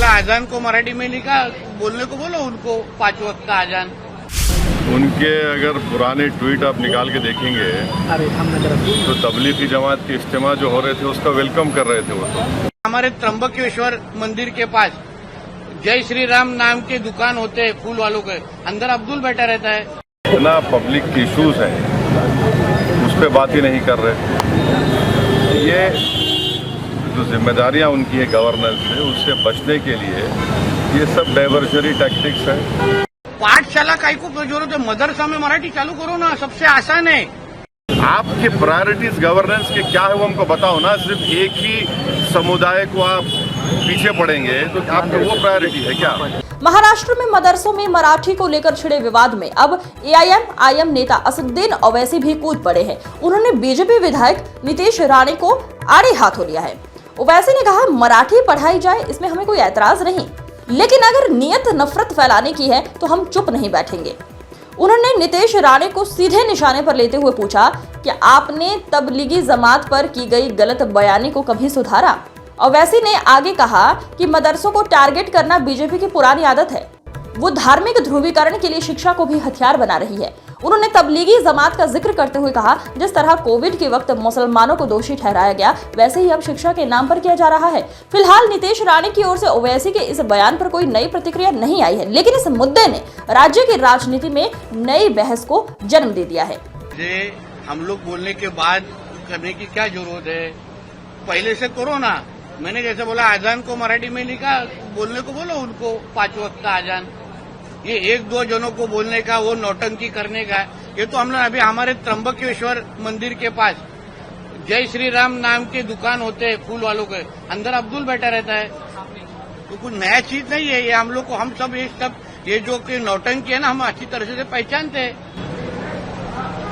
आजान को मराठी में लिखा, बोलने को बोलो उनको 5 वक्त का आजान। उनके अगर पुराने ट्वीट आप निकाल के देखेंगे तो तबलीगी जमात के इज्तिमा जो हो रहे थे उसका वेलकम कर रहे थे वो तो। हमारे त्र्यंबकेश्वर मंदिर के पास जय श्री राम नाम के दुकान होते हैं फूल वालों के, अंदर अब्दुल बैठा रहता है। इतना पब्लिक के इश्यूज हैं उस पर बात ही नहीं कर रहे। ये जो जिम्मेदारियां उनकी है गवर्नेंस से, उससे बचने के लिए ये सब डाइवर्जरी टैक्टिक्स है। पाठशाला काय को जरूरत है, मदरसा में मराठी चालू करो ना, सबसे आसान है। आपके प्रायोरिटीज गवर्नेंस के क्या है वो हमको बताओ ना। सिर्फ एक ही समुदाय को आप पीछे पड़ेंगे तो आपका वो प्रायोरिटी है क्या? महाराष्ट्र में मदरसों में मराठी को लेकर छिड़े विवाद में अब एआईएम नेता असदुद्दीन ओवैसी भी कूद पड़े हैं। उन्होंने बीजेपी विधायक नीतीश राणे को आड़े हाथों लिया है। ओवैसी ने कहा, मराठी पढ़ाई जाए, इसमें हमें कोई ऐतराज नहीं, लेकिन अगर नियत नफरत फैलाने की है तो हम चुप नहीं बैठेंगे। उन्होंने नीतीश राणे को सीधे निशाने पर लेते हुए पूछा कि आपने तबलीगी जमात पर की गई गलत बयानी को कभी सुधारा? ओवैसी ने आगे कहा कि मदरसों को टारगेट करना बीजेपी की पुरानी आदत है। वो धार्मिक ध्रुवीकरण के लिए शिक्षा को भी हथियार बना रही है। उन्होंने तबलीगी जमात का जिक्र करते हुए कहा, जिस तरह कोविड के वक्त मुसलमानों को दोषी ठहराया गया, वैसे ही अब शिक्षा के नाम पर किया जा रहा है। फिलहाल नीतीश राणे की ओर से ओवैसी के इस बयान पर कोई नई प्रतिक्रिया नहीं आई है, लेकिन इस मुद्दे ने राज्य की राजनीति में नई बहस को जन्म दे दिया है। हम लोग बोलने के बाद करने की क्या जरूरत है, पहले से करो ना। मैंने जैसे बोला आजान को मराठी में लिखा, बोलने को बोलो उनको 5 वक्त का आजान। ये 1-2 जनों को बोलने का, वो नौटंकी करने का, ये तो हम लोग अभी हमारे त्र्यंबकेश्वर मंदिर के पास जय श्री राम नाम के दुकान होते हैं फूल वालों के, अंदर अब्दुल बैठा रहता है। तो कुछ नया चीज नहीं है ये। हम लोग को, हम सब ये जो कि नौटंकी है ना, हम अच्छी तरह से पहचानते हैं।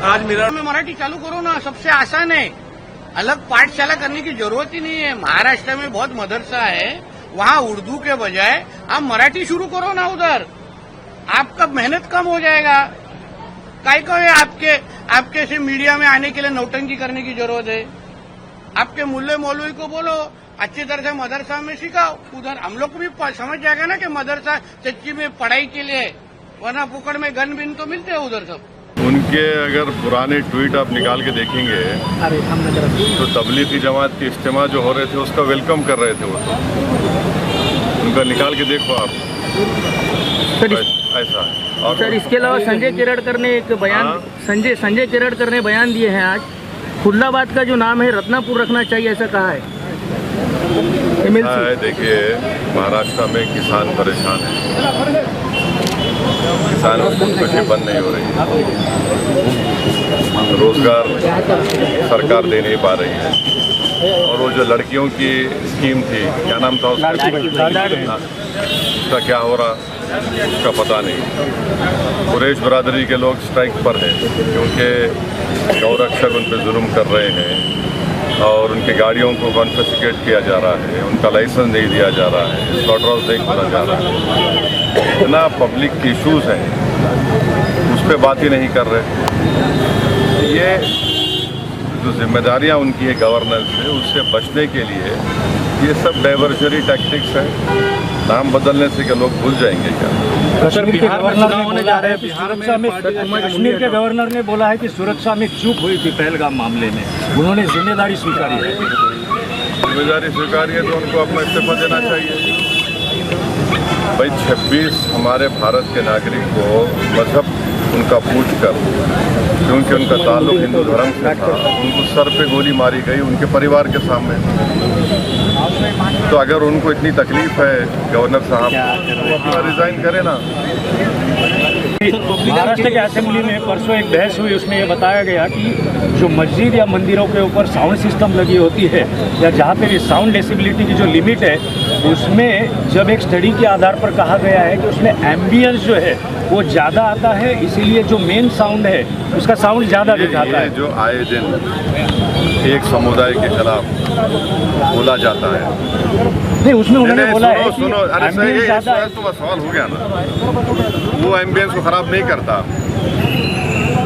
आज मेरा में मराठी चालू करो ना, सबसे आसान है। अलग पाठशाला करने की जरूरत ही नहीं है। महाराष्ट्र में बहुत मदरसा है, वहाँ उर्दू के बजाय आप मराठी शुरू करो ना उधर, आपका मेहनत कम हो जाएगा। काय को है आपके से मीडिया में आने के लिए नौटंकी करने की जरूरत है? आपके मुल्ले मौलवी को बोलो अच्छी तरह से मदरसा में सिखाओ। उधर हम लोग को भी समझ जाएगा ना कि मदरसा सच्ची में पढ़ाई के लिए, वरना पुकड़ में गन बिन तो मिलते हैं उधर सब। उनके अगर पुराने ट्वीट आप निकाल के देखेंगे तो तबलीगी जमात के इज्तिमा जो हो रहे थे उसका वेलकम कर रहे थे वो तो। उनका निकाल के देखो आप। ऐसा और सर, इसके अलावा संजय केरड़कर ने एक बयान संजय केरड़कर ने बयान दिए हैं आज, खुल्लाबाद का जो नाम है रत्नापुर रखना चाहिए, ऐसा कहा है। देखिए, महाराष्ट्र में किसान परेशान है, किसानों की खुदकुशी बंद नहीं हो रही है, रोजगार सरकार दे नहीं पा रही है, और वो जो लड़कियों की स्कीम थी, क्या नाम था उसका क्या हो रहा उसका पता नहीं। कुरैश बरादरी के लोग स्ट्राइक पर हैं क्योंकि गौरक्षक उन पर जुल्म कर रहे हैं और उनकी गाड़ियों को कॉन्फिस्केट किया जा रहा है, उनका लाइसेंस नहीं दिया जा रहा है, स्लॉटर हाउस नहीं खोला जा रहा है। इतना पब्लिक के इश्यूज हैं उस पर बात ही नहीं कर रहे। ये जो जिम्मेदारियां उनकी है गवर्नेंस से, उससे बचने के लिए ये सब डाइवर्जरी टैक्टिक्स है। नाम बदलने से क्या लोग भूल जाएंगे क्या? कश्मीर के गवर्नर होने जा रहे हैं, सुरक्षा में कश्मीर के गवर्नर ने बोला है कि सुरक्षा में चूक हुई थी पहलगाम मामले में, उन्होंने जिम्मेदारी स्वीकारी है। जिम्मेदारी स्वीकारी है तो उनको अपना इस्तीफा देना चाहिए। भाई 26 हमारे भारत के नागरिक को मजहब उनका पूछ कर, क्योंकि उनका ताल्लुक हिंदू धर्म से था, उनको सर पे गोली मारी गई उनके परिवार के सामने। तो अगर उनको इतनी तकलीफ है गवर्नर साहब, तो रिजाइन करें ना। महाराष्ट्र के असेंबली में परसों एक बहस हुई, उसमें ये बताया गया कि जो मस्जिद या मंदिरों के ऊपर साउंड सिस्टम लगी होती है या जहाँ पे साउंड डेसिबिलिटी की जो लिमिट है, उसमें जब एक स्टडी के आधार पर कहा गया है कि उसमें एम्बियंस जो है वो ज़्यादा आता है, इसीलिए जो मेन साउंड है उसका साउंड ज़्यादा दिखाता है। जो आए दिन एक समुदाय के खिलाफ बोला जाता है, नहीं उसमें उन्होंने बोला है कि सुनो, अरे तो सवाल हो गया ना, वो एम्बियंस को खराब नहीं करता।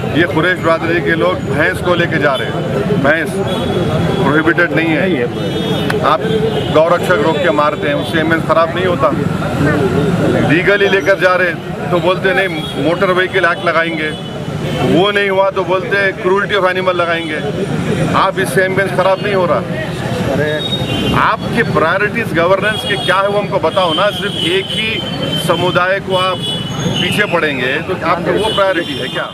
ये कुरैश बरादरी के लोग भैंस को लेके जा रहे हैं। भैंस प्रोहिबिटेड नहीं है, आप गौरक्षक रोक के मारते हैं, उससे एम्बुलेंस खराब नहीं होता। लीगली लेकर जा रहे तो बोलते नहीं मोटर व्हीकल एक्ट लगाएंगे, वो नहीं हुआ तो बोलते क्रूरल्टी ऑफ एनिमल लगाएंगे। आप इससे एम्बुलेंस खराब नहीं हो रहा। आपकी प्रायोरिटीज गवर्नेंस के क्या है वो हमको बताओ ना। सिर्फ एक ही समुदाय को आप पीछे पड़ेंगे तो आपको वो प्रायोरिटी है क्या?